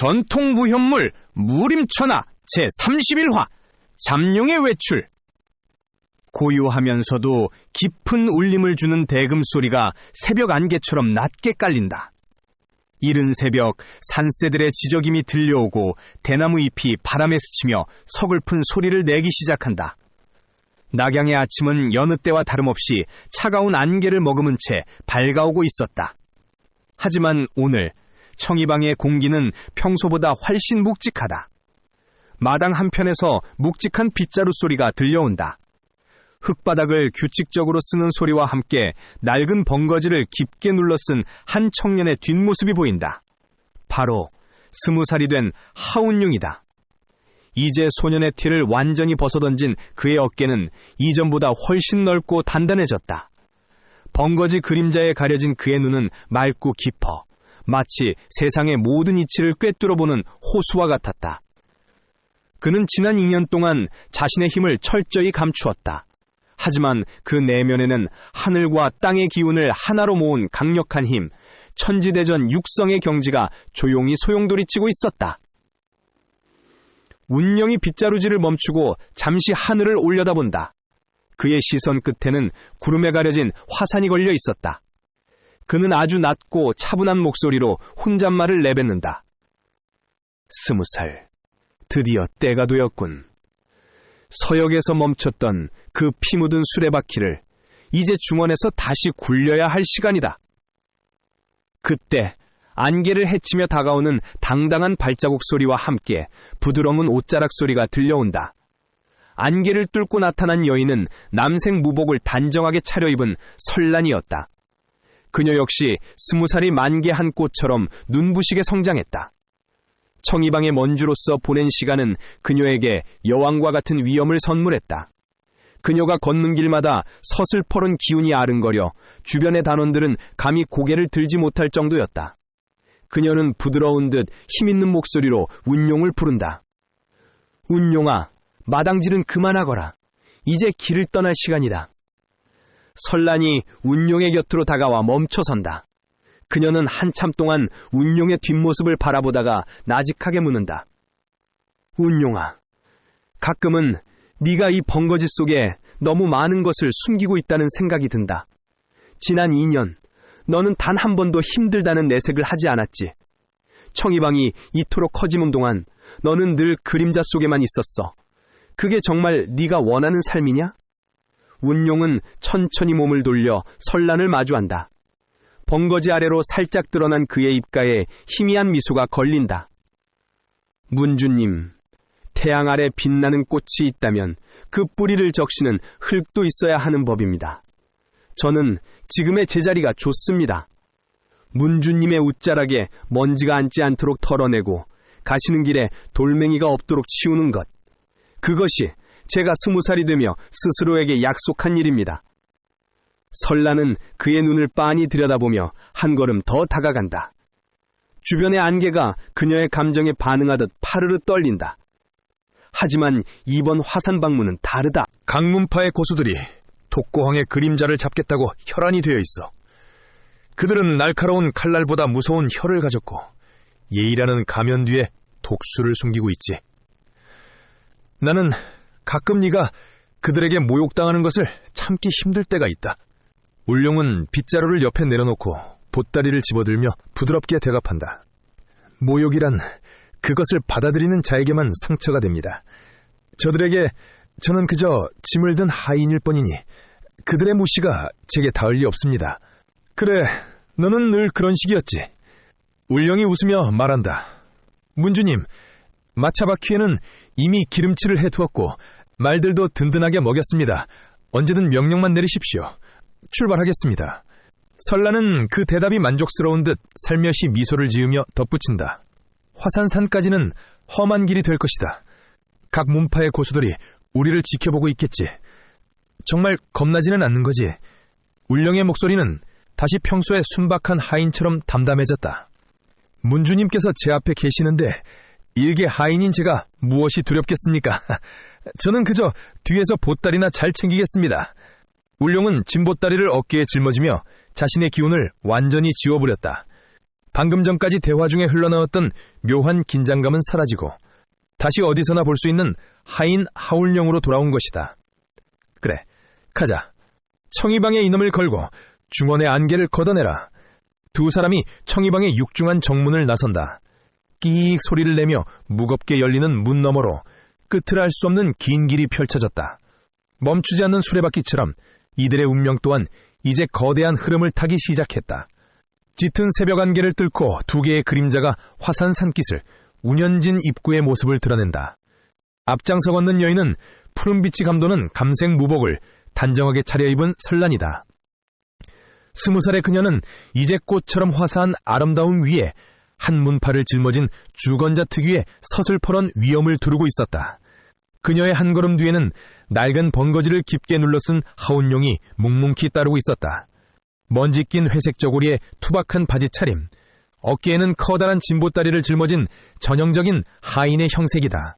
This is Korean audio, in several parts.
전통무협물 무림천하 제31화 잠룡의 외출. 고요하면서도 깊은 울림을 주는 대금 소리가 새벽 안개처럼 낮게 깔린다. 이른 새벽 산새들의 지저김이 들려오고 대나무 잎이 바람에 스치며 서글픈 소리를 내기 시작한다. 낙양의 아침은 여느 때와 다름없이 차가운 안개를 머금은 채 밝아오고 있었다. 하지만 오늘 청이방의 공기는 평소보다 훨씬 묵직하다. 마당 한편에서 묵직한 빗자루 소리가 들려온다. 흙바닥을 규칙적으로 쓰는 소리와 함께 낡은 벙거지를 깊게 눌러 쓴 한 청년의 뒷모습이 보인다. 바로 20살이 된 하운용이다. 이제 소년의 티를 완전히 벗어던진 그의 어깨는 이전보다 훨씬 넓고 단단해졌다. 벙거지 그림자에 가려진 그의 눈은 맑고 깊어 마치 세상의 모든 이치를 꿰뚫어보는 호수와 같았다. 그는 지난 2년 동안 자신의 힘을 철저히 감추었다. 하지만 그 내면에는 하늘과 땅의 기운을 하나로 모은 강력한 힘, 천지대전 육성의 경지가 조용히 소용돌이치고 있었다. 운명이 빗자루질을 멈추고 잠시 하늘을 올려다본다. 그의 시선 끝에는 구름에 가려진 화산이 걸려 있었다. 그는 아주 낮고 차분한 목소리로 혼잣말을 내뱉는다. 20살, 드디어 때가 되었군. 서역에서 멈췄던 그 피 묻은 수레바퀴를 이제 중원에서 다시 굴려야 할 시간이다. 그때 안개를 헤치며 다가오는 당당한 발자국 소리와 함께 부드러운 옷자락 소리가 들려온다. 안개를 뚫고 나타난 여인은 남색 무복을 단정하게 차려입은 설란이었다. 그녀 역시 20살이 만개 한 꽃처럼 눈부시게 성장했다. 청이방의 먼주로서 보낸 시간은 그녀에게 여왕과 같은 위엄을 선물했다. 그녀가 걷는 길마다 서슬퍼런 기운이 아른거려 주변의 단원들은 감히 고개를 들지 못할 정도였다. 그녀는 부드러운 듯 힘있는 목소리로 운용을 부른다. 운용아, 마당질은 그만하거라. 이제 길을 떠날 시간이다. 설란이 운용의 곁으로 다가와 멈춰선다. 그녀는 한참 동안 운용의 뒷모습을 바라보다가 나직하게 묻는다. 운용아, 가끔은 네가 이 벙거지 속에 너무 많은 것을 숨기고 있다는 생각이 든다. 지난 2년, 너는 단 한 번도 힘들다는 내색을 하지 않았지. 청이방이 이토록 커지는 동안 너는 늘 그림자 속에만 있었어. 그게 정말 네가 원하는 삶이냐? 운용은 천천히 몸을 돌려 설란을 마주한다. 벙거지 아래로 살짝 드러난 그의 입가에 희미한 미소가 걸린다. 문주님, 태양 아래 빛나는 꽃이 있다면 그 뿌리를 적시는 흙도 있어야 하는 법입니다. 저는 지금의 제자리가 좋습니다. 문주님의 웃자락에 먼지가 앉지 않도록 털어내고 가시는 길에 돌멩이가 없도록 치우는 것. 그것이 제가 20살이 되며 스스로에게 약속한 일입니다. 설란은 그의 눈을 빤히 들여다보며 한 걸음 더 다가간다. 주변의 안개가 그녀의 감정에 반응하듯 파르르 떨린다. 하지만 이번 화산 방문은 다르다. 강문파의 고수들이 독고황의 그림자를 잡겠다고 혈안이 되어 있어. 그들은 날카로운 칼날보다 무서운 혀를 가졌고 예의라는 가면 뒤에 독수를 숨기고 있지. 나는 가끔 네가 그들에게 모욕당하는 것을 참기 힘들 때가 있다. 울룡은 빗자루를 옆에 내려놓고 보따리를 집어들며 부드럽게 대답한다. 모욕이란 그것을 받아들이는 자에게만 상처가 됩니다. 저들에게 저는 그저 짐을 든 하인일 뿐이니 그들의 무시가 제게 닿을 리 없습니다. 그래, 너는 늘 그런 식이었지. 울룡이 웃으며 말한다. 문주님, 마차바퀴에는 이미 기름칠을 해두었고 말들도 든든하게 먹였습니다. 언제든 명령만 내리십시오. 출발하겠습니다. 설란은 그 대답이 만족스러운 듯 살며시 미소를 지으며 덧붙인다. 화산산까지는 험한 길이 될 것이다. 각 문파의 고수들이 우리를 지켜보고 있겠지. 정말 겁나지는 않는 거지. 울령의 목소리는 다시 평소의 순박한 하인처럼 담담해졌다. 문주님께서 제 앞에 계시는데 일개 하인인 제가 무엇이 두렵겠습니까? 저는 그저 뒤에서 보따리나 잘 챙기겠습니다. 울룡은 짐보따리를 어깨에 짊어지며 자신의 기운을 완전히 지워버렸다. 방금 전까지 대화 중에 흘러나왔던 묘한 긴장감은 사라지고 다시 어디서나 볼 수 있는 하인 하울령으로 돌아온 것이다. 그래, 가자. 청이방에 이놈을 걸고 중원의 안개를 걷어내라. 두 사람이 청이방의 육중한 정문을 나선다. 끼익 소리를 내며 무겁게 열리는 문 너머로 끝을 알 수 없는 긴 길이 펼쳐졌다. 멈추지 않는 수레바퀴처럼 이들의 운명 또한 이제 거대한 흐름을 타기 시작했다. 짙은 새벽 안개를 뚫고 두 개의 그림자가 화산 산깃을 운연진 입구의 모습을 드러낸다. 앞장서 걷는 여인은 푸른빛이 감도는 감색 무복을 단정하게 차려입은 설란이다. 20살의 그녀는 이제 꽃처럼 화사한 아름다움 위에 한 문파를 짊어진 주건자 특유의 서슬퍼런 위엄을 두르고 있었다. 그녀의 한 걸음 뒤에는 낡은 번거지를 깊게 눌러쓴 하온용이 묵묵히 따르고 있었다. 먼지 낀 회색 저고리에 투박한 바지 차림, 어깨에는 커다란 진보다리를 짊어진 전형적인 하인의 형색이다.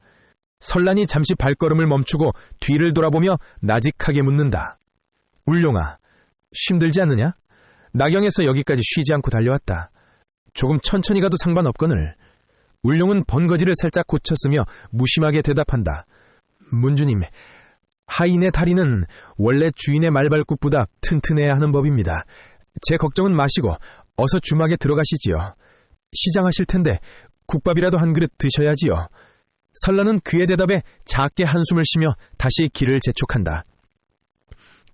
설란이 잠시 발걸음을 멈추고 뒤를 돌아보며 나직하게 묻는다. 울룡아, 힘들지 않느냐? 나경에서 여기까지 쉬지 않고 달려왔다. 조금 천천히 가도 상관없거늘. 울룡은 번거지를 살짝 고쳤으며 무심하게 대답한다. 문주님, 하인의 다리는 원래 주인의 말발굽보다 튼튼해야 하는 법입니다. 제 걱정은 마시고 어서 주막에 들어가시지요. 시장하실 텐데 국밥이라도 한 그릇 드셔야지요. 설란은 그의 대답에 작게 한숨을 쉬며 다시 길을 재촉한다.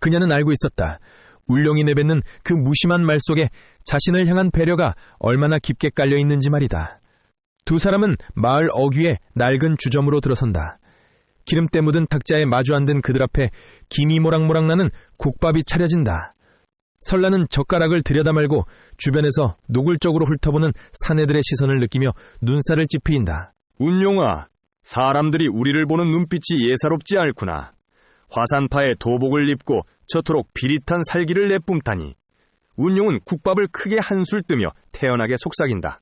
그녀는 알고 있었다. 울룡이 내뱉는 그 무심한 말 속에 자신을 향한 배려가 얼마나 깊게 깔려 있는지 말이다. 두 사람은 마을 어귀의 낡은 주점으로 들어선다. 기름때 묻은 탁자에 마주 앉은 그들 앞에 김이 모락모락 나는 국밥이 차려진다. 설란은 젓가락을 들여다 말고 주변에서 노골적으로 훑어보는 사내들의 시선을 느끼며 눈살을 찌푸린다. 운용아, 사람들이 우리를 보는 눈빛이 예사롭지 않구나. 화산파에 도복을 입고 저토록 비릿한 살기를 내뿜다니. 운용은 국밥을 크게 한술 뜨며 태연하게 속삭인다.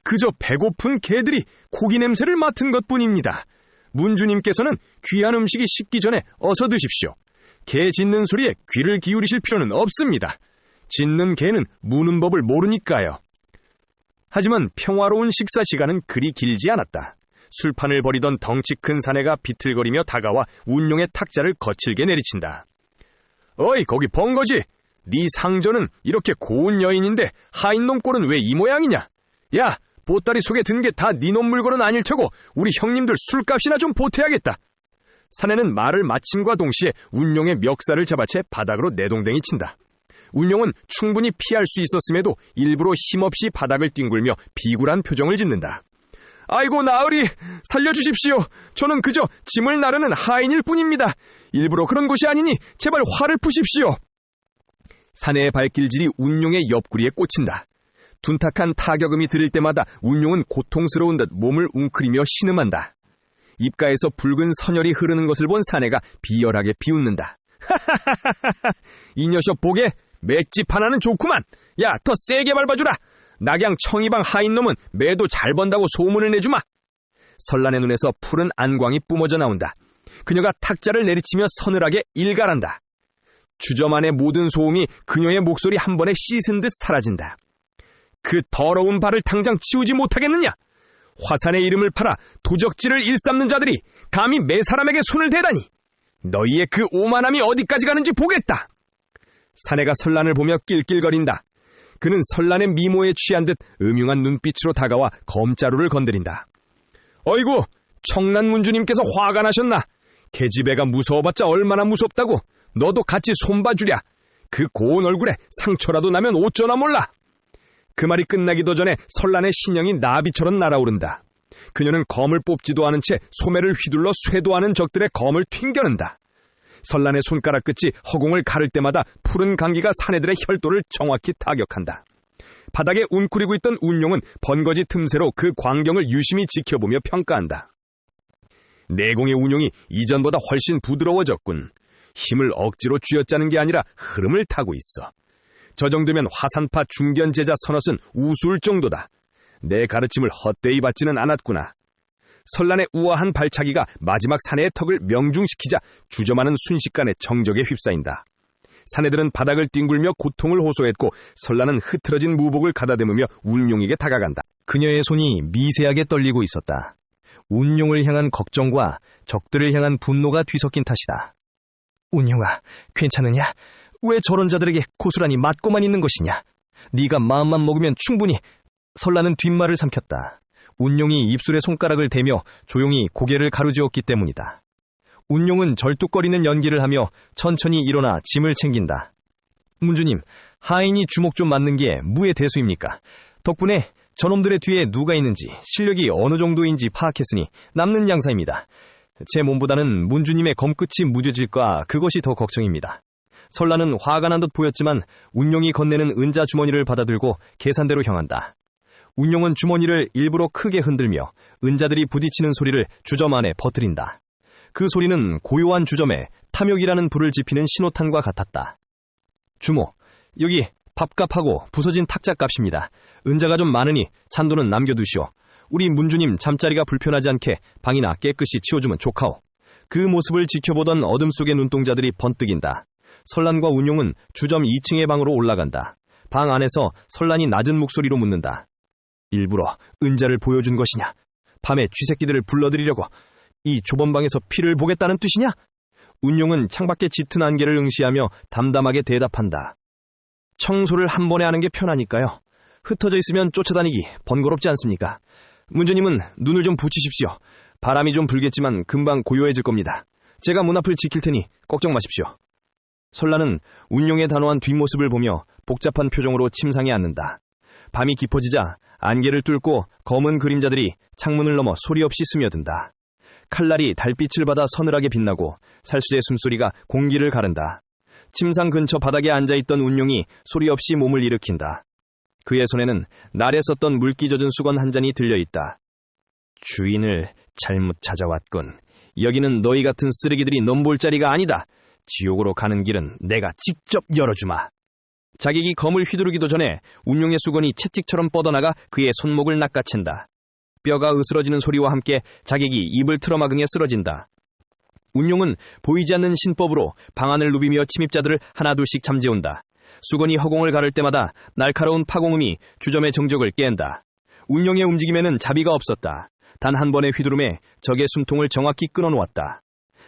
그저 배고픈 개들이 고기 냄새를 맡은 것뿐입니다. 문주님께서는 귀한 음식이 식기 전에 어서 드십시오. 개 짖는 소리에 귀를 기울이실 필요는 없습니다. 짖는 개는 무는 법을 모르니까요. 하지만 평화로운 식사 시간은 그리 길지 않았다. 술판을 벌이던 덩치 큰 사내가 비틀거리며 다가와 운용의 탁자를 거칠게 내리친다. 어이, 거기 번거지! 네 상전은 이렇게 고운 여인인데 하인놈 꼴은 왜 이 모양이냐? 야, 보따리 속에 든 게 다 네 놈 물건은 아닐 테고 우리 형님들 술값이나 좀 보태야겠다. 사내는 말을 마침과 동시에 운용의 멱살을 잡아채 바닥으로 내동댕이 친다. 운용은 충분히 피할 수 있었음에도 일부러 힘없이 바닥을 뒹굴며 비굴한 표정을 짓는다. 아이고 나으리, 살려주십시오. 저는 그저 짐을 나르는 하인일 뿐입니다. 일부러 그런 것이 아니니 제발 화를 푸십시오. 사내의 발길질이 운용의 옆구리에 꽂힌다. 둔탁한 타격음이 들을 때마다 운용은 고통스러운 듯 몸을 웅크리며 신음한다. 입가에서 붉은 선혈이 흐르는 것을 본 사내가 비열하게 비웃는다. 하하하하하, 이 녀석 보게 맷집 하나는 좋구만. 야, 더 세게 밟아주라. 낙양 청이방 하인놈은 매도 잘 번다고 소문을 내주마. 설란의 눈에서 푸른 안광이 뿜어져 나온다. 그녀가 탁자를 내리치며 서늘하게 일갈한다. 주점 안의 모든 소음이 그녀의 목소리 한 번에 씻은 듯 사라진다. 그 더러운 발을 당장 치우지 못하겠느냐? 화산의 이름을 팔아 도적질을 일삼는 자들이 감히 매 사람에게 손을 대다니. 너희의 그 오만함이 어디까지 가는지 보겠다. 사내가 설란을 보며 낄낄거린다. 그는 설란의 미모에 취한 듯 음흉한 눈빛으로 다가와 검자루를 건드린다. 어이구, 청란 문주님께서 화가 나셨나? 계집애가 무서워봤자 얼마나 무섭다고. 너도 같이 손봐주랴. 그 고운 얼굴에 상처라도 나면 어쩌나 몰라. 그 말이 끝나기도 전에 설란의 신형이 나비처럼 날아오른다. 그녀는 검을 뽑지도 않은 채 소매를 휘둘러 쇄도하는 적들의 검을 튕겨낸다. 설란의 손가락 끝이 허공을 가를 때마다 푸른 강기가 사내들의 혈도를 정확히 타격한다. 바닥에 웅크리고 있던 운용은 번거지 틈새로 그 광경을 유심히 지켜보며 평가한다. 내공의 운용이 이전보다 훨씬 부드러워졌군. 힘을 억지로 쥐어짜는 게 아니라 흐름을 타고 있어. 저 정도면 화산파 중견 제자 서넛은 우스울 정도다. 내 가르침을 헛되이 받지는 않았구나. 설란의 우아한 발차기가 마지막 사내의 턱을 명중시키자 주저마는 순식간에 정적에 휩싸인다. 사내들은 바닥을 뒹굴며 고통을 호소했고 설라는 흐트러진 무복을 가다듬으며 운용에게 다가간다. 그녀의 손이 미세하게 떨리고 있었다. 운용을 향한 걱정과 적들을 향한 분노가 뒤섞인 탓이다. 운용아, 괜찮으냐? 왜 저런 자들에게 고스란히 맞고만 있는 것이냐? 네가 마음만 먹으면 충분히. 설라는 뒷말을 삼켰다. 운용이 입술에 손가락을 대며 조용히 고개를 가로지었기 때문이다. 운용은 절뚝거리는 연기를 하며 천천히 일어나 짐을 챙긴다. 문주님, 하인이 주목 좀 맞는 게 무의 대수입니까? 덕분에 저놈들의 뒤에 누가 있는지 실력이 어느 정도인지 파악했으니 남는 양사입니다. 제 몸보다는 문주님의 검끝이 무뎌질까 그것이 더 걱정입니다. 설라는 화가 난 듯 보였지만 운용이 건네는 은자 주머니를 받아들고 계산대로 향한다. 운용은 주머니를 일부러 크게 흔들며 은자들이 부딪히는 소리를 주점 안에 퍼뜨린다. 그 소리는 고요한 주점에 탐욕이라는 불을 지피는 신호탄과 같았다. 주모, 여기 밥값하고 부서진 탁자값입니다. 은자가 좀 많으니 잔돈은 남겨두시오. 우리 문주님 잠자리가 불편하지 않게 방이나 깨끗이 치워주면 좋카오. 그 모습을 지켜보던 어둠 속의 눈동자들이 번뜩인다. 설란과 운용은 주점 2층의 방으로 올라간다. 방 안에서 설란이 낮은 목소리로 묻는다. 일부러 은자를 보여준 것이냐? 밤에 쥐새끼들을 불러들이려고 이 좁은 방에서 피를 보겠다는 뜻이냐? 운용은 창밖에 짙은 안개를 응시하며 담담하게 대답한다. 청소를 한 번에 하는 게 편하니까요. 흩어져 있으면 쫓아다니기 번거롭지 않습니까? 문주님은 눈을 좀 붙이십시오. 바람이 좀 불겠지만 금방 고요해질 겁니다. 제가 문 앞을 지킬 테니 걱정 마십시오. 설라는 운용의 단호한 뒷모습을 보며 복잡한 표정으로 침상에 앉는다. 밤이 깊어지자 안개를 뚫고 검은 그림자들이 창문을 넘어 소리 없이 스며든다. 칼날이 달빛을 받아 서늘하게 빛나고 살수의 숨소리가 공기를 가른다. 침상 근처 바닥에 앉아있던 운용이 소리 없이 몸을 일으킨다. 그의 손에는 날에 썼던 물기 젖은 수건 한 잔이 들려있다. 주인을 잘못 찾아왔군. 여기는 너희 같은 쓰레기들이 넘볼 자리가 아니다. 지옥으로 가는 길은 내가 직접 열어주마. 자객이 검을 휘두르기도 전에 운용의 수건이 채찍처럼 뻗어나가 그의 손목을 낚아챈다. 뼈가 으스러지는 소리와 함께 자객이 입을 틀어막으며 쓰러진다. 운용은 보이지 않는 신법으로 방안을 누비며 침입자들을 하나둘씩 잠재운다. 수건이 허공을 가를 때마다 날카로운 파공음이 주점의 정적을 깬다. 운용의 움직임에는 자비가 없었다. 단 한 번의 휘두름에 적의 숨통을 정확히 끊어놓았다.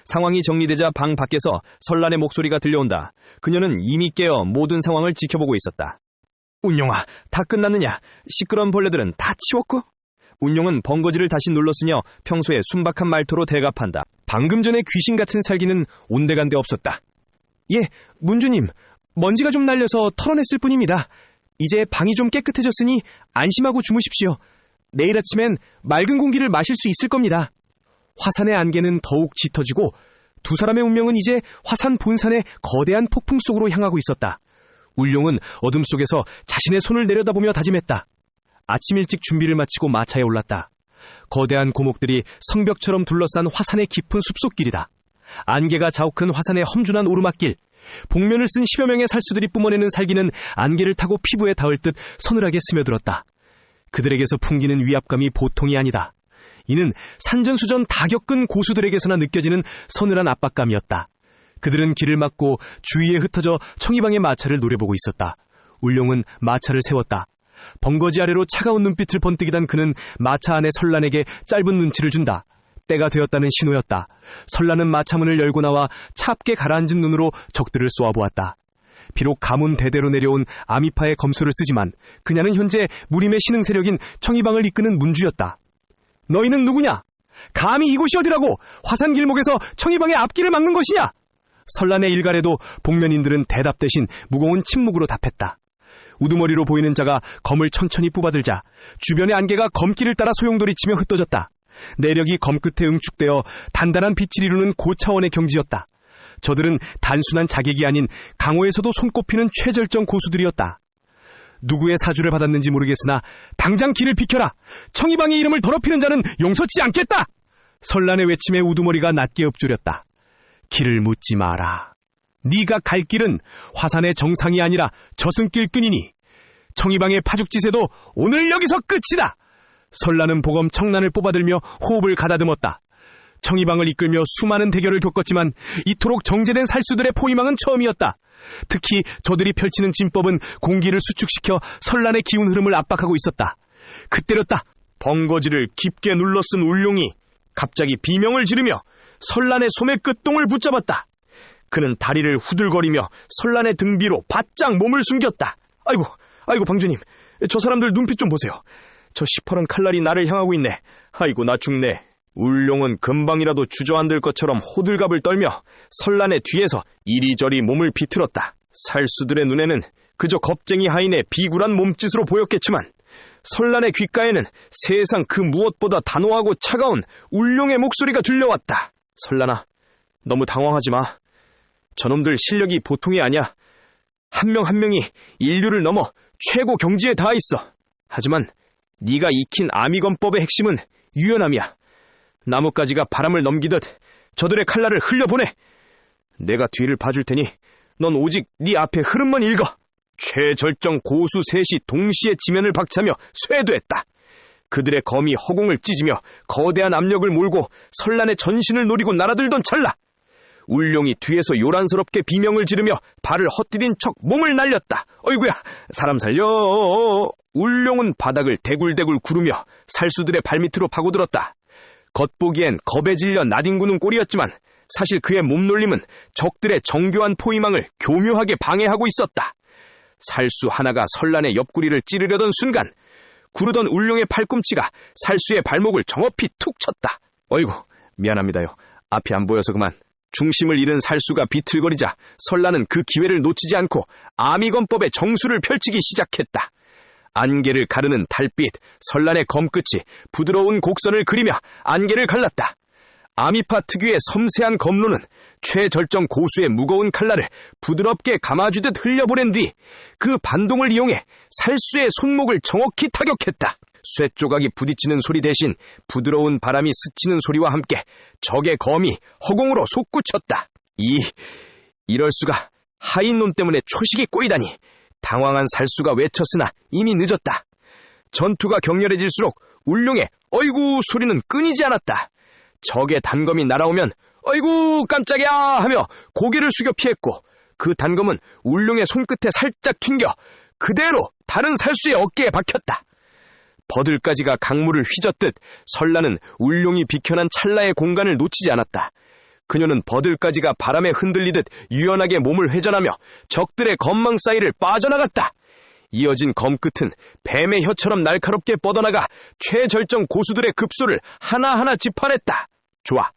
상황이 정리되자 방 밖에서 설란의 목소리가 들려온다. 그녀는 이미 깨어 모든 상황을 지켜보고 있었다. 운용아, 다 끝났느냐? 시끄러운 벌레들은 다 치웠고? 운용은 번거지를 다시 눌러쓰며 평소에 순박한 말투로 대답한다. 방금 전에 귀신 같은 살기는 온데간데 없었다. 예, 문주님, 먼지가 좀 날려서 털어냈을 뿐입니다. 이제 방이 좀 깨끗해졌으니 안심하고 주무십시오. 내일 아침엔 맑은 공기를 마실 수 있을 겁니다. 화산의 안개는 더욱 짙어지고 두 사람의 운명은 이제 화산 본산의 거대한 폭풍 속으로 향하고 있었다. 울룡은 어둠 속에서 자신의 손을 내려다보며 다짐했다. 아침 일찍 준비를 마치고 마차에 올랐다. 거대한 고목들이 성벽처럼 둘러싼 화산의 깊은 숲속길이다. 안개가 자욱한 화산의 험준한 오르막길, 복면을 쓴 10여 명의 살수들이 뿜어내는 살기는 안개를 타고 피부에 닿을 듯 서늘하게 스며들었다. 그들에게서 풍기는 위압감이 보통이 아니다. 이는 산전수전 다 겪은 고수들에게서나 느껴지는 서늘한 압박감이었다. 그들은 길을 막고 주위에 흩어져 청이방의 마차를 노려보고 있었다. 울룡은 마차를 세웠다. 번거지 아래로 차가운 눈빛을 번뜩이던 그는 마차 안에 설란에게 짧은 눈치를 준다. 때가 되었다는 신호였다. 설란은 마차문을 열고 나와 차갑게 가라앉은 눈으로 적들을 쏘아보았다. 비록 가문 대대로 내려온 아미파의 검수를 쓰지만 그녀는 현재 무림의 신흥 세력인 청이방을 이끄는 문주였다. 너희는 누구냐? 감히 이곳이 어디라고 화산 길목에서 청이방의 앞길을 막는 것이냐? 설란의 일갈에도 복면인들은 대답 대신 무거운 침묵으로 답했다. 우두머리로 보이는 자가 검을 천천히 뽑아들자 주변의 안개가 검길을 따라 소용돌이치며 흩어졌다. 내력이 검끝에 응축되어 단단한 빛을 이루는 고차원의 경지였다. 저들은 단순한 자객이 아닌 강호에서도 손꼽히는 최절정 고수들이었다. 누구의 사주를 받았는지 모르겠으나 당장 길을 비켜라. 청이방의 이름을 더럽히는 자는 용서치 않겠다. 설란의 외침에 우두머리가 낮게 엎조렸다. 길을 묻지 마라. 네가 갈 길은 화산의 정상이 아니라 저승길뿐이니 청이방의 파죽지세도 오늘 여기서 끝이다. 설란은 보검 청란을 뽑아들며 호흡을 가다듬었다. 청이방을 이끌며 수많은 대결을 겪었지만 이토록 정제된 살수들의 포위망은 처음이었다. 특히 저들이 펼치는 진법은 공기를 수축시켜 선란의 기운 흐름을 압박하고 있었다. 그때였다. 벙거지를 깊게 눌러 쓴 울룡이 갑자기 비명을 지르며 선란의 소매 끝동을 붙잡았다. 그는 다리를 후들거리며 선란의 등비로 바짝 몸을 숨겼다. 아이고 방주님, 저 사람들 눈빛 좀 보세요. 저 시퍼런 칼날이 나를 향하고 있네. 아이고 나 죽네. 울룡은 금방이라도 주저앉을 것처럼 호들갑을 떨며 선란의 뒤에서 이리저리 몸을 비틀었다. 살수들의 눈에는 그저 겁쟁이 하인의 비굴한 몸짓으로 보였겠지만 선란의 귓가에는 세상 그 무엇보다 단호하고 차가운 울룡의 목소리가 들려왔다. 선란아, 너무 당황하지 마. 저놈들 실력이 보통이 아니야. 한 명 한 명이 인류를 넘어 최고 경지에 닿아 있어. 하지만 네가 익힌 아미건법의 핵심은 유연함이야. 나뭇가지가 바람을 넘기듯 저들의 칼날을 흘려보내. 내가 뒤를 봐줄 테니 넌 오직 네 앞에 흐름만 읽어. 최절정 고수 셋이 동시에 지면을 박차며 쇄도했다. 그들의 검이 허공을 찢으며 거대한 압력을 몰고 선란의 전신을 노리고 날아들던 찰나 울룡이 뒤에서 요란스럽게 비명을 지르며 발을 헛디딘 척 몸을 날렸다. 어이구야, 사람 살려. 울룡은 바닥을 대굴대굴 구르며 살수들의 발밑으로 파고들었다. 겉보기엔 겁에 질려 나뒹구는 꼴이었지만 사실 그의 몸놀림은 적들의 정교한 포위망을 교묘하게 방해하고 있었다. 살수 하나가 선란의 옆구리를 찌르려던 순간 구르던 울룡의 팔꿈치가 살수의 발목을 정확히 툭 쳤다. 어이구, 미안합니다요. 앞이 안 보여서 그만. 중심을 잃은 살수가 비틀거리자 선란은 그 기회를 놓치지 않고 아미건법의 정수를 펼치기 시작했다. 안개를 가르는 달빛, 선란의 검끝이 부드러운 곡선을 그리며 안개를 갈랐다. 아미파 특유의 섬세한 검로는 최절정 고수의 무거운 칼날을 부드럽게 감아주듯 흘려보낸 뒤 그 반동을 이용해 살수의 손목을 정확히 타격했다. 쇠조각이 부딪히는 소리 대신 부드러운 바람이 스치는 소리와 함께 적의 검이 허공으로 솟구쳤다. 이럴 수가. 하인놈 때문에 초식이 꼬이다니. 당황한 살수가 외쳤으나 이미 늦었다. 전투가 격렬해질수록 울룡의 어이구 소리는 끊이지 않았다. 적의 단검이 날아오면 어이구 깜짝이야 하며 고개를 숙여 피했고 그 단검은 울룡의 손끝에 살짝 튕겨 그대로 다른 살수의 어깨에 박혔다. 버들가지가 강물을 휘젓듯 선란은 울룡이 비켜난 찰나의 공간을 놓치지 않았다. 그녀는 버들가지가 바람에 흔들리듯 유연하게 몸을 회전하며 적들의 검망 사이를 빠져나갔다. 이어진 검끝은 뱀의 혀처럼 날카롭게 뻗어나가 최절정 고수들의 급소를 하나하나 지판했다. 좋아,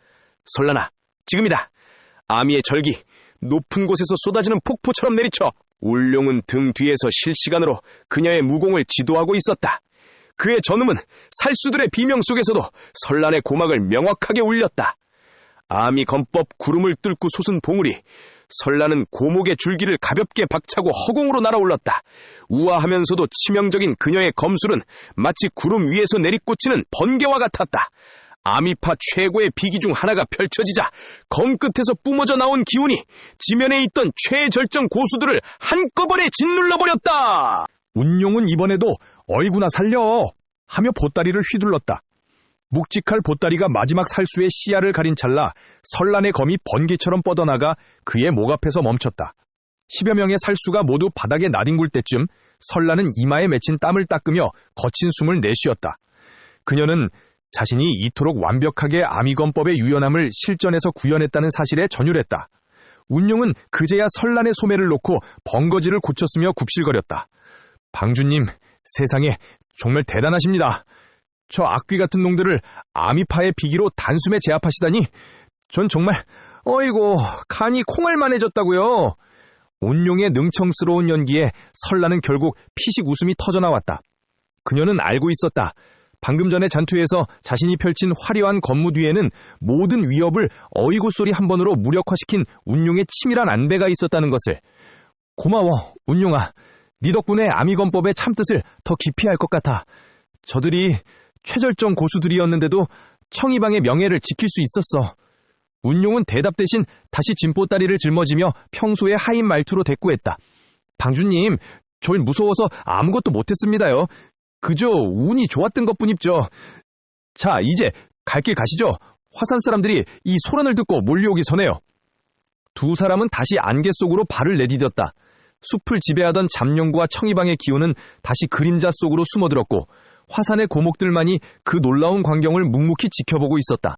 선란아, 지금이다. 아미의 절기, 높은 곳에서 쏟아지는 폭포처럼 내리쳐. 울룡은 등 뒤에서 실시간으로 그녀의 무공을 지도하고 있었다. 그의 전음은 살수들의 비명 속에서도 선란의 고막을 명확하게 울렸다. 아미 검법 구름을 뚫고 솟은 봉우리, 선란은 고목의 줄기를 가볍게 박차고 허공으로 날아올랐다. 우아하면서도 치명적인 그녀의 검술은 마치 구름 위에서 내리꽂히는 번개와 같았다. 아미파 최고의 비기 중 하나가 펼쳐지자 검끝에서 뿜어져 나온 기운이 지면에 있던 최절정 고수들을 한꺼번에 짓눌러버렸다. 운용은 이번에도 어이구나 살려 하며 보따리를 휘둘렀다. 묵직할 보따리가 마지막 살수의 시야를 가린 찰나 선란의 검이 번개처럼 뻗어나가 그의 목 앞에서 멈췄다. 10여 명의 살수가 모두 바닥에 나뒹굴 때쯤 선란은 이마에 맺힌 땀을 닦으며 거친 숨을 내쉬었다. 그녀는 자신이 이토록 완벽하게 아미검법의 유연함을 실전에서 구현했다는 사실에 전율했다. 운용은 그제야 선란의 소매를 놓고 벙거지를 고쳤으며 굽실거렸다. 방주님, 세상에 정말 대단하십니다. 저 악귀 같은 놈들을 아미파의 비기로 단숨에 제압하시다니 전 정말 어이고 간이 콩알만해졌다고요. 운용의 능청스러운 연기에 설라는 결국 피식 웃음이 터져나왔다. 그녀는 알고 있었다. 방금 전에 잔투에서 자신이 펼친 화려한 검무 뒤에는 모든 위협을 어이구 소리 한 번으로 무력화시킨 운용의 치밀한 안배가 있었다는 것을. 고마워, 운용아. 네 덕분에 아미검법의 참뜻을 더 깊이 알 것 같아. 저들이 최절정 고수들이었는데도 청이방의 명예를 지킬 수 있었어. 운용은 대답 대신 다시 진보다리를 짊어지며 평소의 하인 말투로 대꾸했다. 방주님, 저희 무서워서 아무것도 못했습니다요. 그저 운이 좋았던 것뿐입죠. 자, 이제 갈 길 가시죠. 화산 사람들이 이 소란을 듣고 몰려오기 전에요. 두 사람은 다시 안개 속으로 발을 내디뎠다. 숲을 지배하던 잠룡구와 청이방의 기운은 다시 그림자 속으로 숨어들었고 화산의 고목들만이 그 놀라운 광경을 묵묵히 지켜보고 있었다.